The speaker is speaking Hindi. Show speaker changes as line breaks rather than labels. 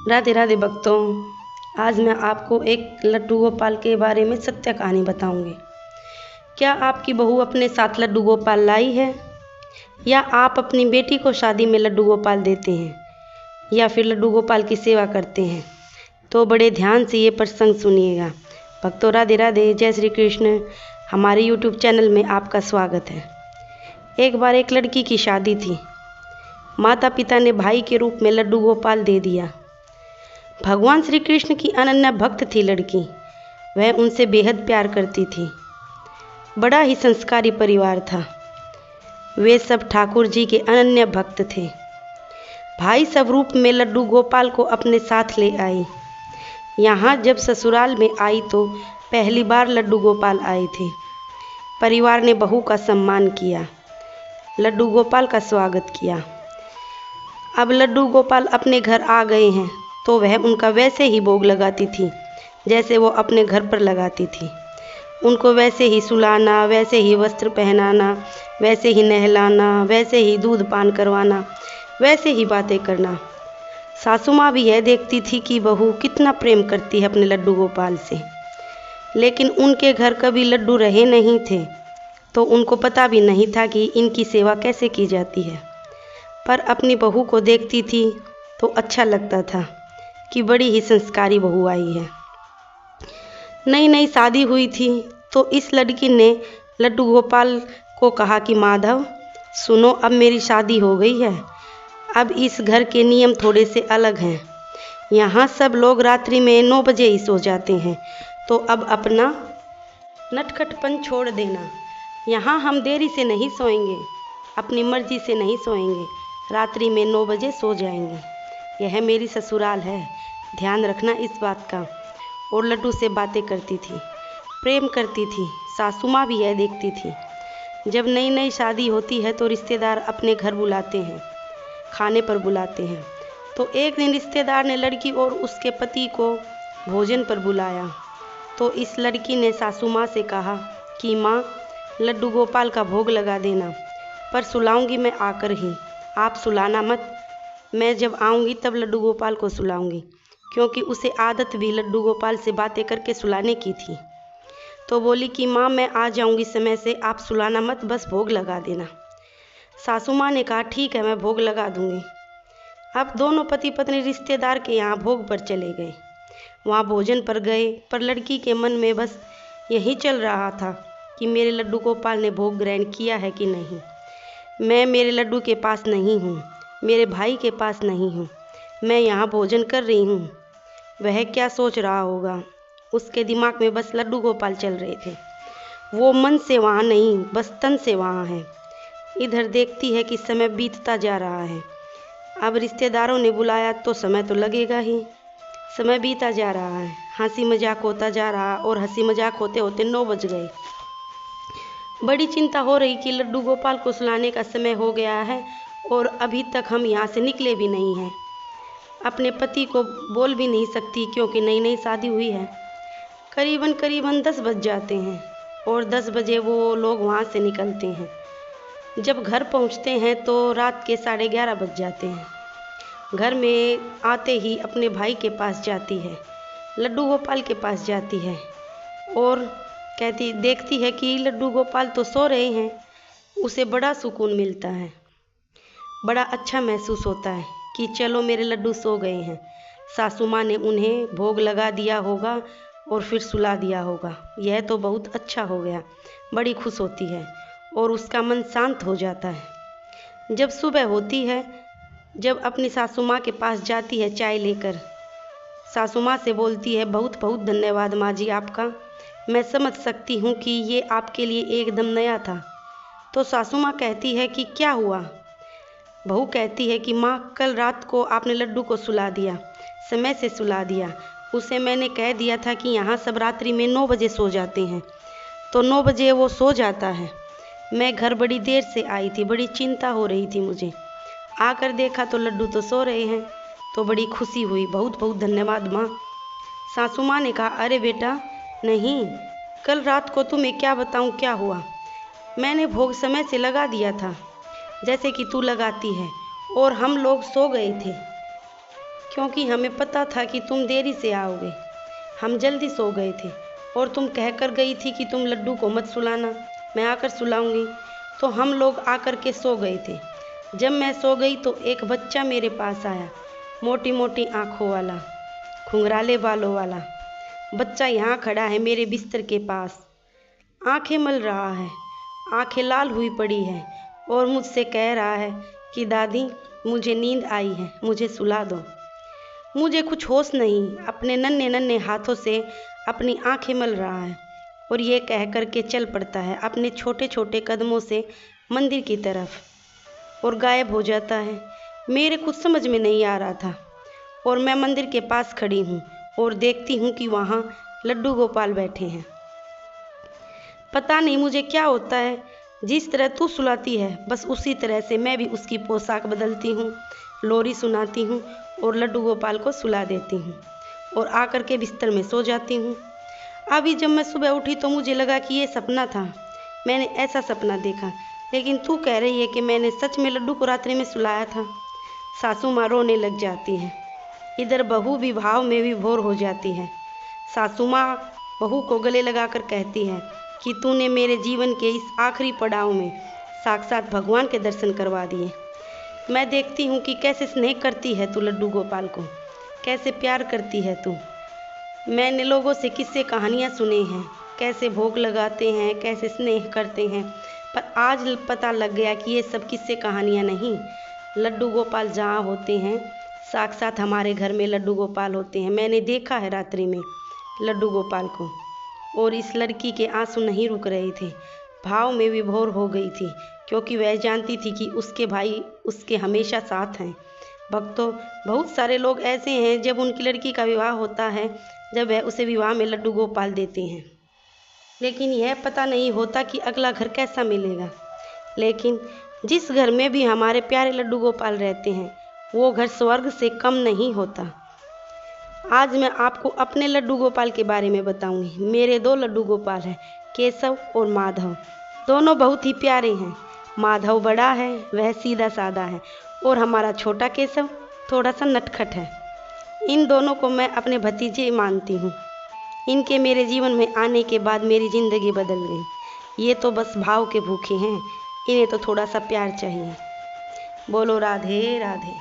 राधे राधे भक्तों। आज मैं आपको एक लड्डू गोपाल के बारे में सत्य कहानी बताऊंगी। क्या आपकी बहू अपने साथ लड्डू गोपाल लाई है, या आप अपनी बेटी को शादी में लड्डू गोपाल देते हैं, या फिर लड्डू गोपाल की सेवा करते हैं? तो बड़े ध्यान से ये प्रसंग सुनिएगा। भक्तों राधे राधे, जय श्री कृष्ण। हमारे यूट्यूब चैनल में आपका स्वागत है। एक बार एक लड़की की शादी थी। माता पिता ने भाई के रूप में लड्डू गोपाल दे दिया। भगवान श्री कृष्ण की अनन्य भक्त थी लड़की। वह उनसे बेहद प्यार करती थी। बड़ा ही संस्कारी परिवार था। वे सब ठाकुर जी के अनन्य भक्त थे। भाई सब रूप में लड्डू गोपाल को अपने साथ ले आई। यहाँ जब ससुराल में आई तो पहली बार लड्डू गोपाल आए थे। परिवार ने बहू का सम्मान किया, लड्डू गोपाल का स्वागत किया। अब लड्डू गोपाल अपने घर आ गए हैं तो वह उनका वैसे ही भोग लगाती थी जैसे वो अपने घर पर लगाती थी। उनको वैसे ही सुलाना, वैसे ही वस्त्र पहनाना, वैसे ही नहलाना, वैसे ही दूध पान करवाना, वैसे ही बातें करना। सासू माँ भी यह देखती थी कि बहू कितना प्रेम करती है अपने लड्डू गोपाल से। लेकिन उनके घर कभी लड्डू रहे नहीं थे तो उनको पता भी नहीं था कि इनकी सेवा कैसे की जाती है। पर अपनी बहू को देखती थी तो अच्छा लगता था कि बड़ी ही संस्कारी बहू आई है। नई नई शादी हुई थी तो इस लड़की ने लड्डू गोपाल को कहा कि माधव सुनो, अब मेरी शादी हो गई है। अब इस घर के नियम थोड़े से अलग हैं। यहाँ सब लोग रात्रि में 9 बजे ही सो जाते हैं, तो अब अपना नटखटपन छोड़ देना। यहाँ हम देरी से नहीं सोएंगे, अपनी मर्जी से नहीं सोएंगे, रात्रि में 9 बजे सो जाएंगे। यह मेरी ससुराल है, ध्यान रखना इस बात का। और लड्डू से बातें करती थी, प्रेम करती थी। सासू माँ भी यह देखती थी। जब नई नई शादी होती है तो रिश्तेदार अपने घर बुलाते हैं, खाने पर बुलाते हैं। तो एक दिन रिश्तेदार ने लड़की और उसके पति को भोजन पर बुलाया। तो इस लड़की ने सासू माँ से कहा कि माँ, लड्डू गोपाल का भोग लगा देना, पर सुलाऊंगी मैं आकर ही, आप सुलाना मत। मैं जब आऊँगी तब लड्डू गोपाल को सुलाऊंगी, क्योंकि उसे आदत भी लड्डू गोपाल से बातें करके सुलाने की थी। तो बोली कि माँ, मैं आ जाऊंगी समय से, आप सुलाना मत, बस भोग लगा देना। सासू माँ ने कहा ठीक है, मैं भोग लगा दूंगी। अब दोनों पति पत्नी रिश्तेदार के यहाँ भोग पर चले गए। वहाँ भोजन पर गए, पर लड़की के मन में बस यही चल रहा था कि मेरे लड्डू गोपाल ने भोग ग्रहण किया है कि नहीं। मैं मेरे लड्डू के पास नहीं हूँ, मेरे भाई के पास नहीं हूँ, मैं यहाँ भोजन कर रही हूँ। वह क्या सोच रहा होगा। उसके दिमाग में बस लड्डू गोपाल चल रहे थे। वो मन से वहाँ नहीं, बस तन से वहाँ है। इधर देखती है कि समय बीतता जा रहा है। अब रिश्तेदारों ने बुलाया तो समय तो लगेगा ही। समय बीता जा रहा है, हंसी मजाक होता जा रहा, और हंसी मजाक होते होते 9 बज गए। बड़ी चिंता हो रही कि लड्डू गोपाल को सुलाने का समय हो गया है और अभी तक हम यहाँ से निकले भी नहीं हैं। अपने पति को बोल भी नहीं सकती क्योंकि नई नई शादी हुई है। करीबन 10 बज जाते हैं और 10 बजे वो लोग वहाँ से निकलते हैं। जब घर पहुँचते हैं तो रात के 11:30 बज जाते हैं। घर में आते ही अपने भाई के पास जाती है, लड्डू गोपाल के पास जाती है और देखती है कि लड्डू गोपाल तो सो रहे हैं। उसे बड़ा सुकून मिलता है, बड़ा अच्छा महसूस होता है कि चलो मेरे लड्डू सो गए हैं। सासू माँ ने उन्हें भोग लगा दिया होगा और फिर सुला दिया होगा। यह तो बहुत अच्छा हो गया। बड़ी खुश होती है और उसका मन शांत हो जाता है। जब सुबह होती है, जब अपनी सासू माँ के पास जाती है चाय लेकर, सासू माँ से बोलती है बहुत बहुत धन्यवाद माँ जी आपका, मैं समझ सकती हूँ कि ये आपके लिए एकदम नया था। तो सासू माँ कहती है कि क्या हुआ। बहू कहती है कि माँ, कल रात को आपने लड्डू को सुला दिया, समय से सुला दिया। उसे मैंने कह दिया था कि यहाँ सब रात्रि में 9 बजे सो जाते हैं, तो 9 बजे वो सो जाता है। मैं घर बड़ी देर से आई थी, बड़ी चिंता हो रही थी मुझे। आकर देखा तो लड्डू तो सो रहे हैं, तो बड़ी खुशी हुई। बहुत बहुत धन्यवाद माँ। सासू माँ ने कहा अरे बेटा नहीं, कल रात को तुम्हें क्या बताऊँ क्या हुआ। मैंने भोग समय से लगा दिया था जैसे कि तू लगाती है, और हम लोग सो गए थे क्योंकि हमें पता था कि तुम देरी से आओगे। हम जल्दी सो गए थे और तुम कहकर गई थी कि तुम लड्डू को मत सुलाना, मैं आकर सुलाऊंगी। तो हम लोग आकर के सो गए थे। जब मैं सो गई तो एक बच्चा मेरे पास आया, मोटी मोटी आँखों वाला, घुंघराले बालों वाला। बच्चा यहाँ खड़ा है मेरे बिस्तर के पास, आंखें मल रहा है, आंखें लाल हुई पड़ी है और मुझसे कह रहा है कि दादी मुझे नींद आई है, मुझे सुला दो। मुझे कुछ होश नहीं, अपने नन्हे नन्हे हाथों से अपनी आंखें मल रहा है और ये कह कर के चल पड़ता है अपने छोटे छोटे कदमों से मंदिर की तरफ और गायब हो जाता है। मेरे कुछ समझ में नहीं आ रहा था और मैं मंदिर के पास खड़ी हूँ और देखती हूँ कि वहाँ लड्डू गोपाल बैठे हैं। पता नहीं मुझे क्या होता है, जिस तरह तू सुलाती है बस उसी तरह से मैं भी उसकी पोशाक बदलती हूँ, लोरी सुनाती हूँ और लड्डू गोपाल को सुला देती हूँ और आकर के बिस्तर में सो जाती हूँ। अभी जब मैं सुबह उठी तो मुझे लगा कि ये सपना था, मैंने ऐसा सपना देखा, लेकिन तू कह रही है कि मैंने सच में लड्डू को रात्रि में सुलाया था। सासू माँ रोने लग जाती है, इधर बहू भी भाव में विभोर हो जाती है। सासू माँ बहू को गले लगाकर कहती है कि तूने मेरे जीवन के इस आखिरी पड़ाव में साक्षात भगवान के दर्शन करवा दिए। मैं देखती हूँ कि कैसे स्नेह करती है तू लड्डू गोपाल को, कैसे प्यार करती है तू। मैंने लोगों से किस्से कहानियाँ सुने हैं, कैसे भोग लगाते हैं, कैसे स्नेह करते हैं, पर आज पता लग गया कि ये सब किस्से कहानियाँ नहीं, लड्डू गोपाल जहाँ होते हैं साक्षात हमारे घर में लड्डू गोपाल होते हैं। मैंने देखा है रात्रि में लड्डू गोपाल को और इस लड़की के आंसू नहीं रुक रहे थे, भाव में विभोर हो गई थी, क्योंकि वह जानती थी कि उसके भाई उसके हमेशा साथ हैं। भक्तों, बहुत सारे लोग ऐसे हैं जब उनकी लड़की का विवाह होता है, जब वह उसे विवाह में लड्डू गोपाल देते हैं, लेकिन यह पता नहीं होता कि अगला घर कैसा मिलेगा। लेकिन जिस घर में भी हमारे प्यारे लड्डू गोपाल रहते हैं वो घर स्वर्ग से कम नहीं होता। आज मैं आपको अपने लड्डू गोपाल के बारे में बताऊंगी। मेरे 2 लड्डू गोपाल हैं, केशव और माधव। दोनों बहुत ही प्यारे हैं। माधव बड़ा है, वह सीधा साधा है और हमारा छोटा केशव थोड़ा सा नटखट है। इन दोनों को मैं अपने भतीजे मानती हूँ। इनके मेरे जीवन में आने के बाद मेरी ज़िंदगी बदल गई। ये तो बस भाव के भूखे हैं, इन्हें तो थोड़ा सा प्यार चाहिए। बोलो राधे राधे।